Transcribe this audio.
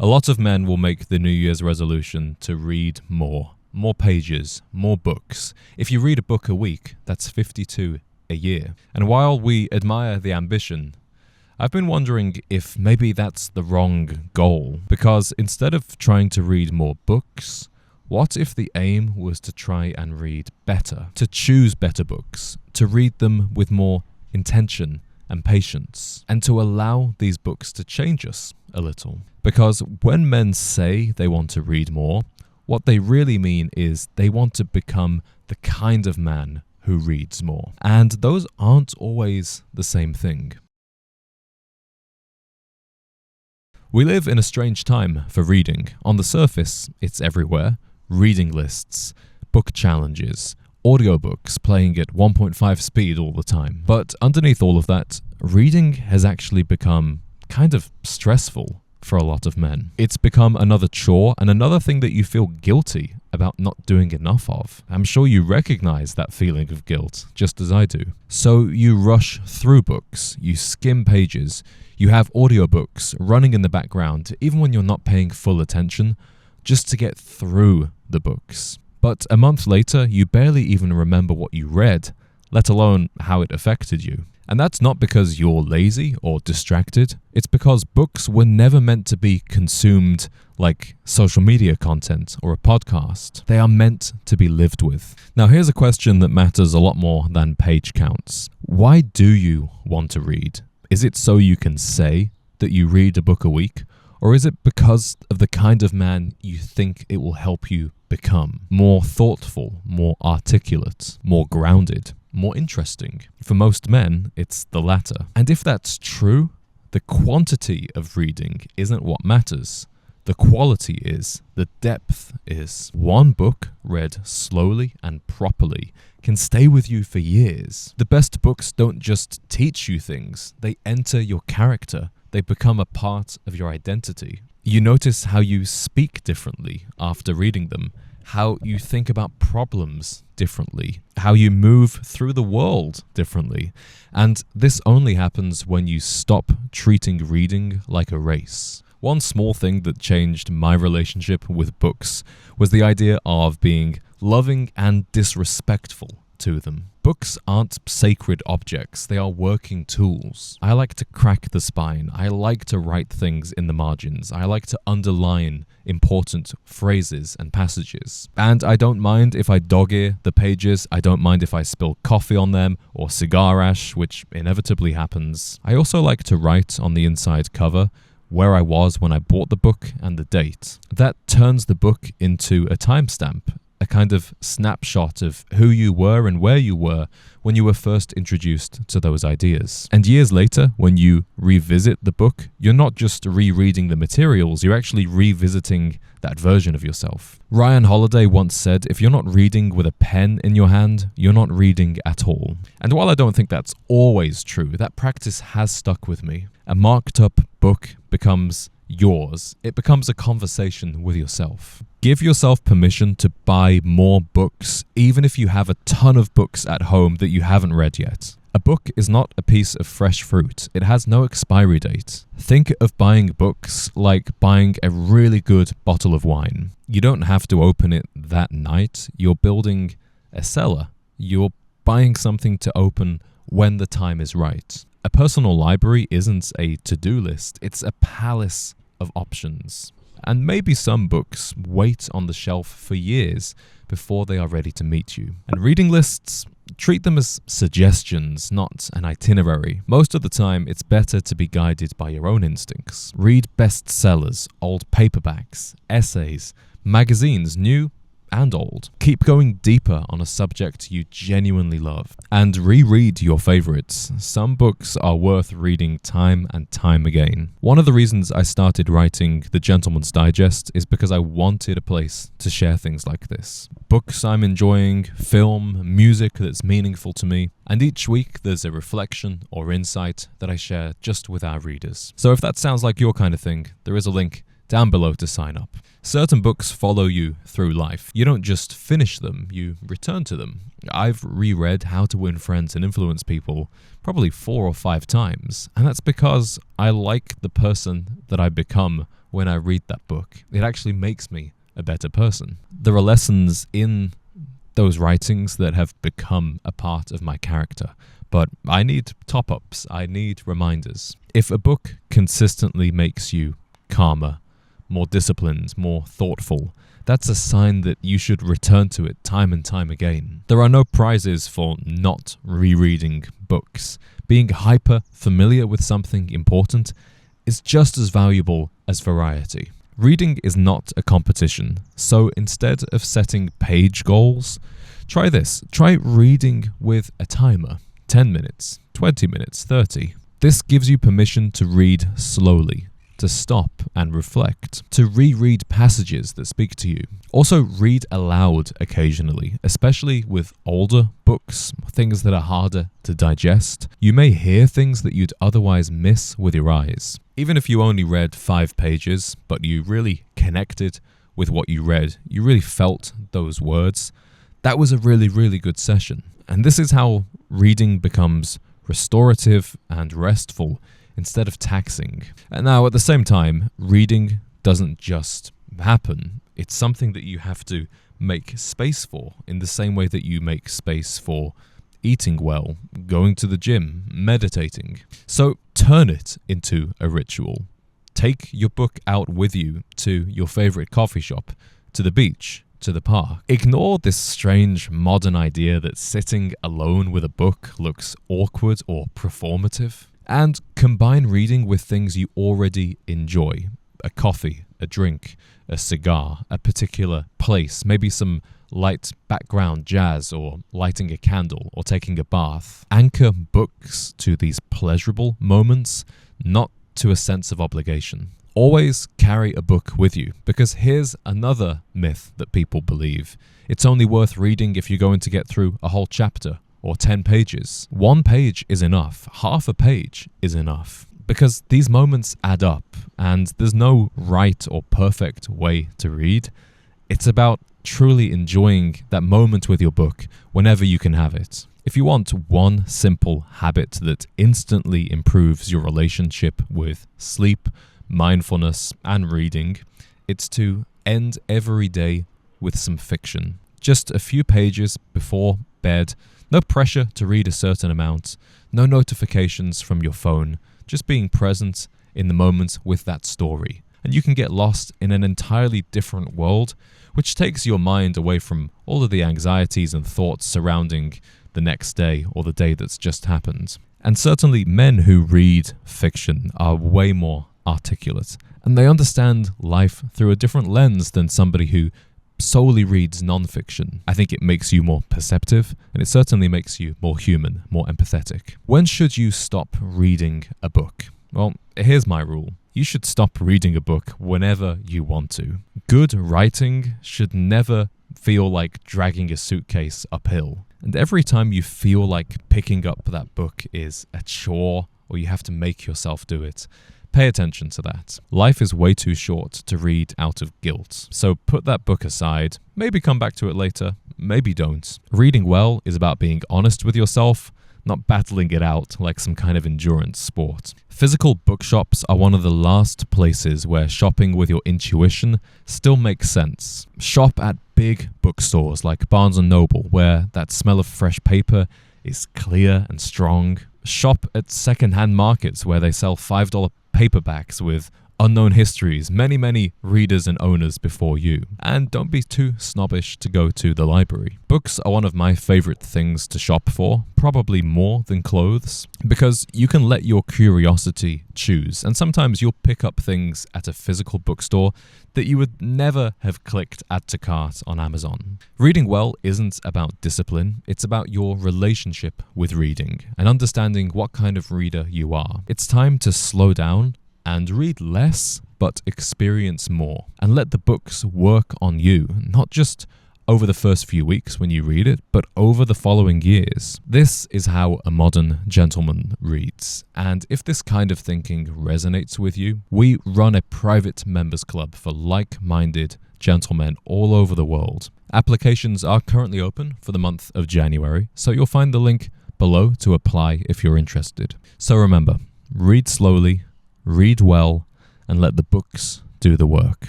A lot of men will make the New Year's resolution to read more pages, more books. If you read a book a week, that's 52 a year. And while we admire the ambition, I've been wondering if maybe that's the wrong goal, because instead of trying to read more books, what if the aim was to try and read better, to choose better books, to read them with more intention and patience, and to allow these books to change us a little? Because when men say they want to read more, what they really mean is they want to become the kind of man who reads more. And those aren't always the same thing. We live in a strange time for reading. On the surface, it's everywhere. Reading lists, book challenges, audiobooks playing at 1.5 speed all the time. But underneath all of that, reading has actually become kind of stressful for a lot of men. It's become another chore and another thing that you feel guilty about not doing enough of. I'm sure you recognize that feeling of guilt, just as I do. So you rush through books, you skim pages, you have audiobooks running in the background, even when you're not paying full attention, just to get through the books. But a month later, you barely even remember what you read, let alone how it affected you. And that's not because you're lazy or distracted. It's because books were never meant to be consumed like social media content or a podcast. They are meant to be lived with. Now, here's a question that matters a lot more than page counts. Why do you want to read? Is it so you can say that you read a book a week? Or is it because of the kind of man you think it will help you become? More thoughtful, more articulate, more grounded, more interesting. For most men, it's the latter. And if that's true, the quantity of reading isn't what matters. The quality is, the depth is. One book read slowly and properly can stay with you for years. The best books don't just teach you things, they enter your character. They become a part of your identity. You notice how you speak differently after reading them, how you think about problems differently, how you move through the world differently. And this only happens when you stop treating reading like a race. One small thing that changed my relationship with books was the idea of being loving and disrespectful to them. Books aren't sacred objects, they are working tools. I like to crack the spine, I like to write things in the margins, I like to underline important phrases and passages. And I don't mind if I dog-ear the pages, I don't mind if I spill coffee on them or cigar ash, which inevitably happens. I also like to write on the inside cover where I was when I bought the book and the date. That turns the book into a timestamp, a kind of snapshot of who you were and where you were when you were first introduced to those ideas. And years later, when you revisit the book, you're not just rereading the materials, you're actually revisiting that version of yourself. Ryan Holiday once said, if you're not reading with a pen in your hand, you're not reading at all. And while I don't think that's always true, that practice has stuck with me. A marked up book becomes yours. It becomes a conversation with yourself. Give yourself permission to buy more books, even if you have a ton of books at home that you haven't read yet. A book is not a piece of fresh fruit. It has no expiry date. Think of buying books like buying a really good bottle of wine. You don't have to open it that night. You're building a cellar. You're buying something to open when the time is right. A personal library isn't a to-do list. It's a palace of options. And maybe some books wait on the shelf for years before they are ready to meet you. And reading lists, treat them as suggestions, not an itinerary. Most of the time, it's better to be guided by your own instincts. Read bestsellers, old paperbacks, essays, magazines, new and old. Keep going deeper on a subject you genuinely love. And reread your favorites. Some books are worth reading time and time again. One of the reasons I started writing The Gentleman's Digest is because I wanted a place to share things like this. Books I'm enjoying, film, music that's meaningful to me, and each week there's a reflection or insight that I share just with our readers. So if that sounds like your kind of thing, there is a link down below to sign up. Certain books follow you through life. You don't just finish them, you return to them. I've reread How to Win Friends and Influence People probably 4 or 5 times, and that's because I like the person that I become when I read that book. It actually makes me a better person. There are lessons in those writings that have become a part of my character, but I need top-ups, I need reminders. If a book consistently makes you calmer, more disciplined, more thoughtful, that's a sign that you should return to it time and time again. There are no prizes for not rereading books. Being hyper familiar with something important is just as valuable as variety. Reading is not a competition, so instead of setting page goals, try this. Try reading with a timer. 10 minutes, 20 minutes, 30. This gives you permission to read slowly, to stop and reflect, to reread passages that speak to you. Also, read aloud occasionally, especially with older books, things that are harder to digest. You may hear things that you'd otherwise miss with your eyes. Even if you only read 5 pages, but you really connected with what you read, you really felt those words, that was a really, really good session. And this is how reading becomes restorative and restful instead of taxing. And now, at the same time, reading doesn't just happen. It's something that you have to make space for, in the same way that you make space for eating well, going to the gym, meditating. So turn it into a ritual. Take your book out with you to your favorite coffee shop, to the beach, to the park. Ignore this strange modern idea that sitting alone with a book looks awkward or performative. And combine reading with things you already enjoy. A coffee, a drink, a cigar, a particular place, maybe some light background jazz, or lighting a candle, or taking a bath. Anchor books to these pleasurable moments, not to a sense of obligation. Always carry a book with you, because here's another myth that people believe. It's only worth reading if you're going to get through a whole chapter or 10 pages. 1 page is enough. Half a page is enough. Because these moments add up, and there's no right or perfect way to read. It's about truly enjoying that moment with your book whenever you can have it. If you want one simple habit that instantly improves your relationship with sleep, mindfulness, and reading, it's to end every day with some fiction. Just a few pages before bed. No pressure to read a certain amount, no notifications from your phone, just being present in the moment with that story. And you can get lost in an entirely different world, which takes your mind away from all of the anxieties and thoughts surrounding the next day or the day that's just happened. And certainly men who read fiction are way more articulate, and they understand life through a different lens than somebody who solely reads non-fiction. I think it makes you more perceptive, and it certainly makes you more human, more empathetic. When should you stop reading a book? Well, here's my rule. You should stop reading a book whenever you want to. Good writing should never feel like dragging a suitcase uphill. And every time you feel like picking up that book is a chore, or you have to make yourself do it, pay attention to that. Life is way too short to read out of guilt. So put that book aside, maybe come back to it later, maybe don't. Reading well is about being honest with yourself, not battling it out like some kind of endurance sport. Physical bookshops are one of the last places where shopping with your intuition still makes sense. Shop at big bookstores like Barnes & Noble, where that smell of fresh paper is clear and strong. Shop at second-hand markets where they sell $5 paperbacks with unknown histories, many readers and owners before you. And don't be too snobbish to go to the library. Books are one of my favorite things to shop for, probably more than clothes, because you can let your curiosity choose, and sometimes you'll pick up things at a physical bookstore that you would never have clicked add to cart on Amazon. Reading well isn't about discipline, it's about your relationship with reading and understanding what kind of reader you are. It's time to slow down and read less, but experience more. And let the books work on you, not just over the first few weeks when you read it, but over the following years. This is how a modern gentleman reads. And if this kind of thinking resonates with you, we run a private members club for like-minded gentlemen all over the world. Applications are currently open for the month of January, so you'll find the link below to apply if you're interested. So remember, read slowly, read well, and let the books do the work.